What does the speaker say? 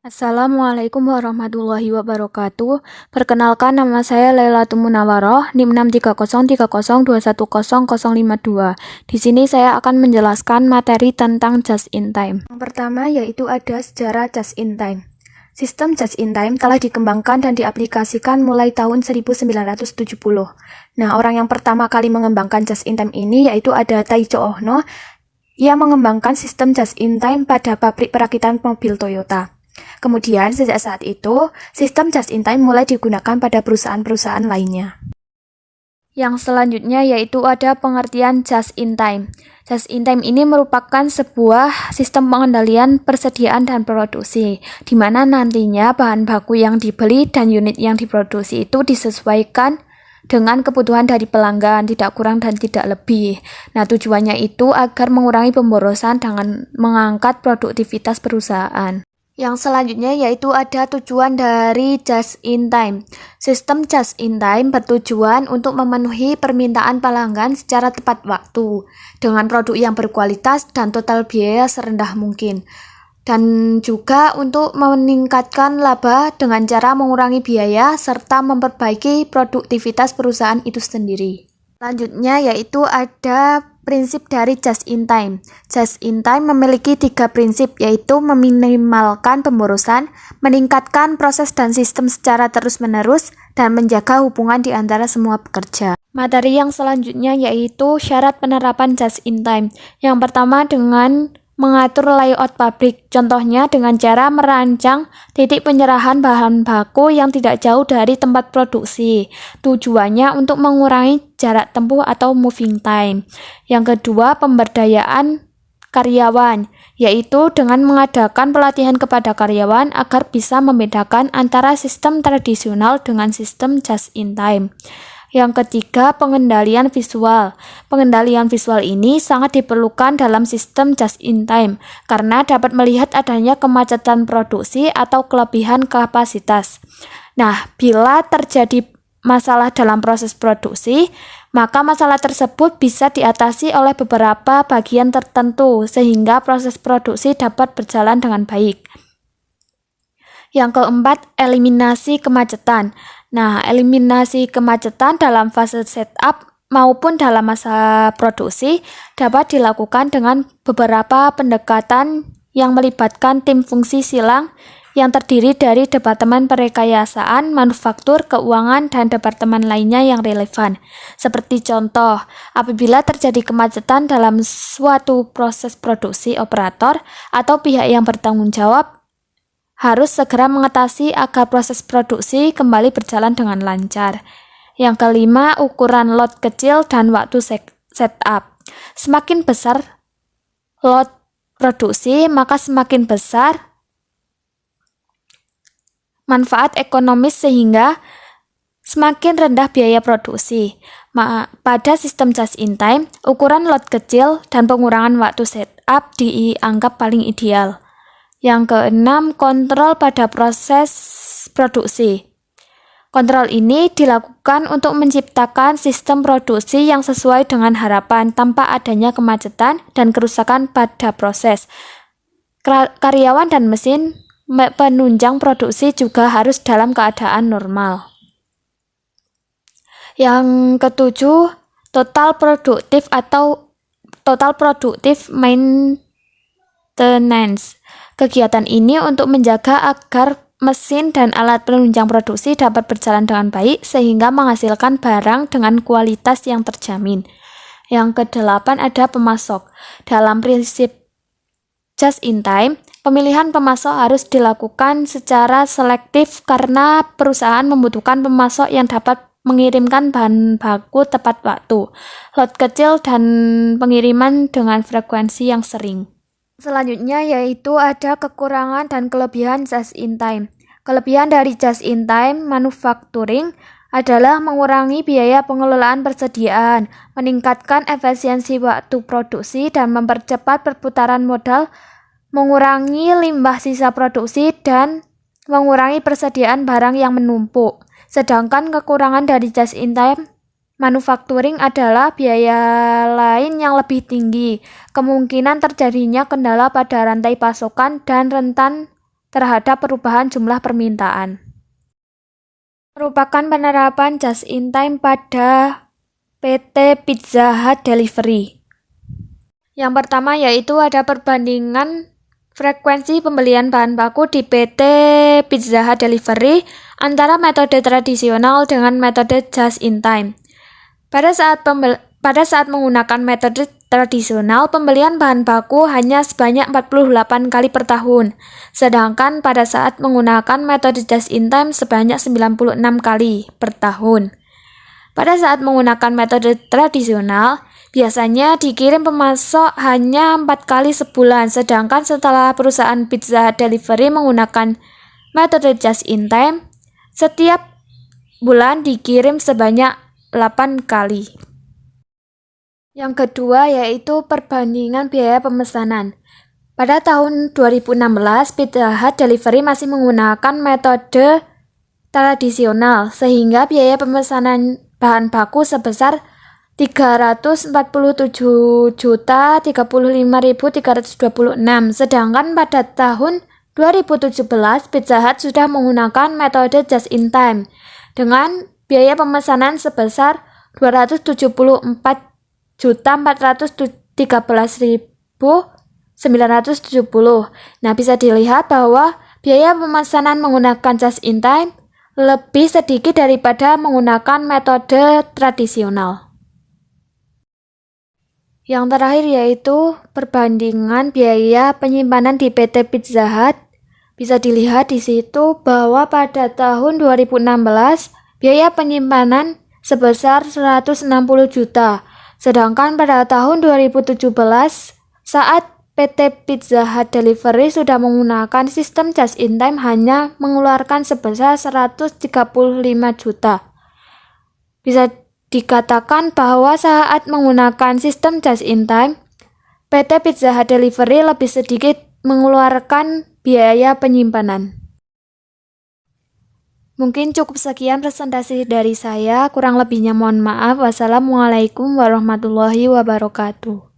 Assalamualaikum warahmatullahi wabarakatuh. Perkenalkan, nama saya Lailatul Munawaroh, NIM 63030210052. Di sini saya akan menjelaskan materi tentang just in time. Yang pertama yaitu ada sejarah just in time. Sistem just in time telah dikembangkan dan diaplikasikan mulai tahun 1970. Nah, orang yang pertama kali mengembangkan just in time ini yaitu ada Taicho Ohno. Ia mengembangkan sistem just in time pada pabrik perakitan mobil Toyota. Kemudian, sejak saat itu, sistem just in time mulai digunakan pada perusahaan-perusahaan lainnya. Yang selanjutnya yaitu ada pengertian just in time. Just in time ini merupakan sebuah sistem pengendalian persediaan dan produksi, di mana nantinya bahan baku yang dibeli dan unit yang diproduksi itu disesuaikan dengan kebutuhan dari pelanggan, tidak kurang dan tidak lebih. Nah, tujuannya itu agar mengurangi pemborosan dengan mengangkat produktivitas perusahaan. Yang selanjutnya yaitu ada tujuan dari just in time. Sistem just in time bertujuan untuk memenuhi permintaan pelanggan secara tepat waktu, dengan produk yang berkualitas dan total biaya serendah mungkin. Dan juga untuk meningkatkan laba dengan cara mengurangi biaya serta memperbaiki produktivitas perusahaan itu sendiri. Selanjutnya yaitu ada prinsip dari just in time. Just in time memiliki 3 prinsip, yaitu meminimalkan pemborosan, meningkatkan proses dan sistem secara terus-menerus, dan menjaga hubungan di antara semua pekerja. Materi yang selanjutnya yaitu syarat penerapan just in time. Yang pertama dengan mengatur layout pabrik, contohnya dengan cara merancang titik penyerahan bahan baku yang tidak jauh dari tempat produksi. Tujuannya untuk mengurangi jarak tempuh atau moving time. Yang kedua, pemberdayaan karyawan, yaitu dengan mengadakan pelatihan kepada karyawan agar bisa membedakan antara sistem tradisional dengan sistem just in time. Yang ketiga, pengendalian visual. Pengendalian visual ini sangat diperlukan dalam sistem just in time karena dapat melihat adanya kemacetan produksi atau kelebihan kapasitas. Nah, bila terjadi masalah dalam proses produksi, maka masalah tersebut bisa diatasi oleh beberapa bagian tertentu sehingga proses produksi dapat berjalan dengan baik. Yang keempat, eliminasi kemacetan. Nah, eliminasi kemacetan dalam fase setup maupun dalam masa produksi dapat dilakukan dengan beberapa pendekatan yang melibatkan tim fungsi silang yang terdiri dari Departemen Perekayasaan, Manufaktur, Keuangan, dan departemen lainnya yang relevan. Seperti contoh, apabila terjadi kemacetan dalam suatu proses produksi, operator atau pihak yang bertanggung jawab harus segera mengatasi agar proses produksi kembali berjalan dengan lancar. Yang kelima, ukuran lot kecil dan waktu setup. Semakin besar lot produksi, maka semakin besar manfaat ekonomis sehingga semakin rendah biaya produksi. Pada sistem just in time, ukuran lot kecil dan pengurangan waktu setup dianggap paling ideal. Yang keenam, kontrol pada proses produksi. Kontrol ini dilakukan untuk menciptakan sistem produksi yang sesuai dengan harapan tanpa adanya kemacetan dan kerusakan pada proses. Karyawan dan mesin penunjang produksi juga harus dalam keadaan normal. Yang ketujuh, total productive maintenance. Kegiatan ini untuk menjaga agar mesin dan alat penunjang produksi dapat berjalan dengan baik sehingga menghasilkan barang dengan kualitas yang terjamin. Yang kedelapan ada pemasok. Dalam prinsip just in time, pemilihan pemasok harus dilakukan secara selektif karena perusahaan membutuhkan pemasok yang dapat mengirimkan bahan baku tepat waktu, lot kecil, dan pengiriman dengan frekuensi yang sering. Selanjutnya yaitu ada kekurangan dan kelebihan just in time. Kelebihan dari just in time manufacturing adalah mengurangi biaya pengelolaan persediaan, meningkatkan efisiensi waktu produksi dan mempercepat perputaran modal, mengurangi limbah sisa produksi dan mengurangi persediaan barang yang menumpuk. Sedangkan kekurangan dari just in time manufacturing adalah biaya lain yang lebih tinggi, kemungkinan terjadinya kendala pada rantai pasokan dan rentan terhadap perubahan jumlah permintaan. Merupakan penerapan just in time pada PT Pizza Hut Delivery. Yang pertama yaitu ada perbandingan frekuensi pembelian bahan baku di PT Pizza Hut Delivery antara metode tradisional dengan metode just in time. Pada saat menggunakan metode tradisional, pembelian bahan baku hanya sebanyak 48 kali per tahun, sedangkan pada saat menggunakan metode just in time sebanyak 96 kali per tahun. Pada saat menggunakan metode tradisional, biasanya dikirim pemasok hanya 4 kali sebulan, sedangkan setelah perusahaan Pizza Hut Delivery menggunakan metode just in time, setiap bulan dikirim sebanyak 8 kali. Yang kedua yaitu perbandingan biaya pemesanan. Pada tahun 2016, Pizza Hut Delivery masih menggunakan metode tradisional, sehingga biaya pemesanan bahan baku sebesar 347.035.326, sedangkan pada tahun 2017 Pizza Hut sudah menggunakan metode just in time dengan biaya pemesanan sebesar 274.413.970. Nah, bisa dilihat bahwa biaya pemesanan menggunakan just in time lebih sedikit daripada menggunakan metode tradisional. Yang terakhir yaitu perbandingan biaya penyimpanan di PT Pizza Hut. Bisa dilihat di situ bahwa pada tahun 2016 biaya penyimpanan sebesar 160 juta, sedangkan pada tahun 2017 saat PT Pizza Hut Delivery sudah menggunakan sistem just in time hanya mengeluarkan sebesar 135 juta. Bisa dikatakan bahwa saat menggunakan sistem just in time, PT Pizza Hut Delivery lebih sedikit mengeluarkan biaya penyimpanan. Mungkin cukup sekian presentasi dari saya, kurang lebihnya mohon maaf. Wassalamualaikum warahmatullahi wabarakatuh.